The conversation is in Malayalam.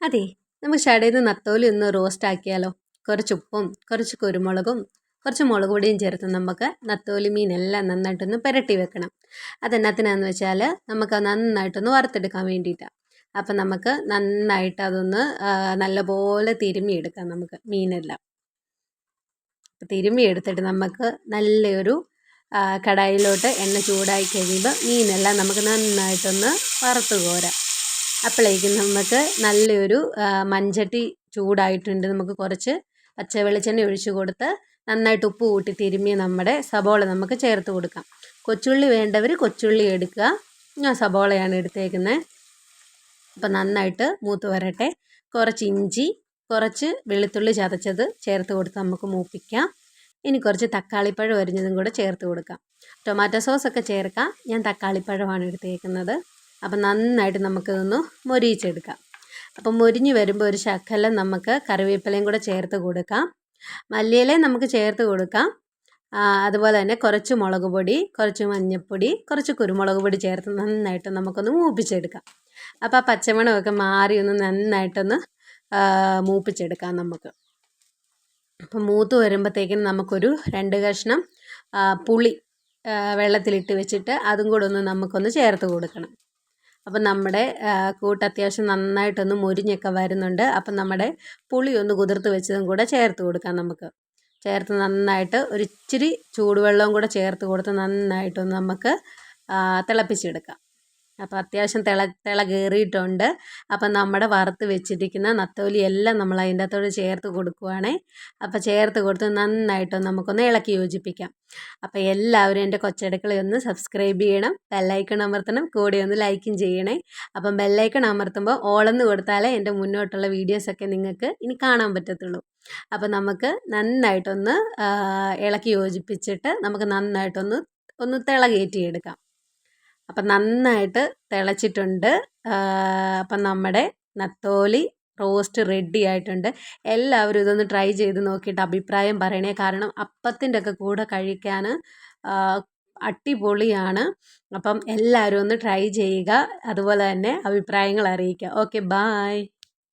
അതെ, നമുക്ക് കടയിൽ നിന്ന് നത്തോലി ഒന്ന് റോസ്റ്റ് ആക്കിയാലോ? കുറച്ച് ഉപ്പും കുറച്ച് കുരുമുളകും കുറച്ച് മുളക് പൊടിയും ചേർത്ത് നമുക്ക് നത്തോലി മീനെല്ലാം നന്നായിട്ടൊന്ന് പുരട്ടി വെക്കണം. അതെന്നാത്തിനാന്ന് വെച്ചാൽ നമുക്ക് നന്നായിട്ടൊന്ന് വറുത്തെടുക്കാൻ വേണ്ടിയിട്ടാണ്. അപ്പം നമുക്ക് നന്നായിട്ട് അതൊന്ന് നല്ലപോലെ തിരുമ്മിയെടുക്കാം നമുക്ക് മീനെല്ലാം. തിരുമ്മി എടുത്തിട്ട് നമുക്ക് നല്ലൊരു കടായിലോട്ട് എണ്ണ ചൂടായി കഴിയുമ്പോൾ മീനെല്ലാം നമുക്ക് നന്നായിട്ടൊന്ന് വറുത്ത് കോരാം. അപ്പോഴേക്കും നമുക്ക് നല്ലൊരു മൺചട്ടി ചൂടായിട്ടുണ്ട്. നമുക്ക് കുറച്ച് പച്ച വെളിച്ചെണ്ണ ഒഴിച്ച് കൊടുത്ത് നന്നായിട്ട് ഉപ്പ് കൂട്ടി തിരുമ്മിയ നമ്മുടെ സബോള നമുക്ക് ചേർത്ത് കൊടുക്കാം. കൊച്ചുള്ളി വേണ്ടവർ കൊച്ചുള്ളി എടുക്കുക. ഞാൻ സബോളയാണ് എടുത്തേക്കുന്നത്. അപ്പം നന്നായിട്ട് മൂത്ത് വരട്ടെ. കുറച്ച് ഇഞ്ചി, കുറച്ച് വെളുത്തുള്ളി ചതച്ചത് ചേർത്ത് കൊടുത്ത് നമുക്ക് മൂപ്പിക്കാം. ഇനി കുറച്ച് തക്കാളിപ്പഴം അരിഞ്ഞതും കൂടെ ചേർത്ത് കൊടുക്കാം. ടൊമാറ്റോ സോസൊക്കെ ചേർക്കാം. ഞാൻ തക്കാളിപ്പഴമാണ് എടുത്തേക്കുന്നത്. അപ്പം നന്നായിട്ട് നമുക്കിതൊന്ന് മൊരിയിച്ചെടുക്കാം. അപ്പം മൊരിഞ്ഞ് വരുമ്പോൾ ഒരു ശകലം നമുക്ക് കറിവേപ്പിലയും കൂടെ ചേർത്ത് കൊടുക്കാം. മല്ലിയിലയും നമുക്ക് ചേർത്ത് കൊടുക്കാം. അതുപോലെ തന്നെ കുറച്ച് മുളക് പൊടി, കുറച്ച് മഞ്ഞൾപ്പൊടി, കുറച്ച് കുരുമുളക് പൊടി ചേർത്ത് നന്നായിട്ട് നമുക്കൊന്ന് മൂപ്പിച്ചെടുക്കാം. അപ്പോൾ ആ പച്ചമണമൊക്കെ മാറി ഒന്ന് നന്നായിട്ടൊന്ന് മൂപ്പിച്ചെടുക്കാം നമുക്ക്. അപ്പം മൂത്ത് വരുമ്പോഴത്തേക്കും നമുക്കൊരു 2 കഷ്ണം പുളി വെള്ളത്തിലിട്ട് വെച്ചിട്ട് അതും കൂടെ ഒന്ന് നമുക്കൊന്ന് ചേർത്ത് കൊടുക്കണം. അപ്പം നമ്മുടെ കൂട്ട് അത്യാവശ്യം നന്നായിട്ടൊന്ന് മൊരിഞ്ഞൊക്കെ വരുന്നുണ്ട്. അപ്പം നമ്മുടെ പുളി ഒന്ന് കുതിർത്ത് വെച്ചതും കൂടെ ചേർത്ത് കൊടുക്കാം നമുക്ക്. ചേർത്ത് നന്നായിട്ട് ഒരിച്ചിരി ചൂടുവെള്ളവും കൂടെ ചേർത്ത് കൊടുത്ത് നന്നായിട്ടൊന്ന് നമുക്ക് തിളപ്പിച്ചെടുക്കാം. അപ്പോൾ അത്യാവശ്യം തിള കയറിയിട്ടുണ്ട്. അപ്പം നമ്മുടെ വറുത്ത് വെച്ചിരിക്കുന്ന നത്തോലി എല്ലാം നമ്മൾ അതിൻ്റെ അകത്തോട് ചേർത്ത് കൊടുക്കുവാണേ. അപ്പോൾ ചേർത്ത് കൊടുത്ത് നന്നായിട്ടൊന്ന് നമുക്കൊന്ന് ഇളക്കി യോജിപ്പിക്കാം. അപ്പോൾ എല്ലാവരും എൻ്റെ കൊച്ചടുക്കള ഒന്ന് സബ്സ്ക്രൈബ് ചെയ്യണം, ബെല്ലൈക്കൺ അമർത്തണം, കൂടെ ഒന്ന് ലൈക്കും ചെയ്യണേ. അപ്പം ബെല്ലൈക്കൺ അമർത്തുമ്പോൾ ഓളെന്ന് കൊടുത്താലേ എൻ്റെ മുന്നോട്ടുള്ള വീഡിയോസൊക്കെ നിങ്ങൾക്ക് ഇനി കാണാൻ പറ്റത്തുള്ളൂ. അപ്പോൾ നമുക്ക് നന്നായിട്ടൊന്ന് ഇളക്കി യോജിപ്പിച്ചിട്ട് നമുക്ക് നന്നായിട്ടൊന്ന് തിള കയറ്റിയെടുക്കാം. അപ്പം നന്നായിട്ട് തിളച്ചിട്ടുണ്ട്. അപ്പം നമ്മുടെ നത്തോലി റോസ്റ്റ് റെഡി ആയിട്ടുണ്ട്. എല്ലാവരും ഇതൊന്ന് ട്രൈ ചെയ്ത് നോക്കിയിട്ട് അഭിപ്രായം പറയണേ. കാരണം അപ്പത്തിൻ്റെ ഒക്കെ കൂടെ കഴിക്കാൻ അടിപൊളിയാണ്. അപ്പം എല്ലാവരും ഒന്ന് ട്രൈ ചെയ്യുക. അതുപോലെ തന്നെ അഭിപ്രായങ്ങൾ അറിയിക്കുക. Okay, bye.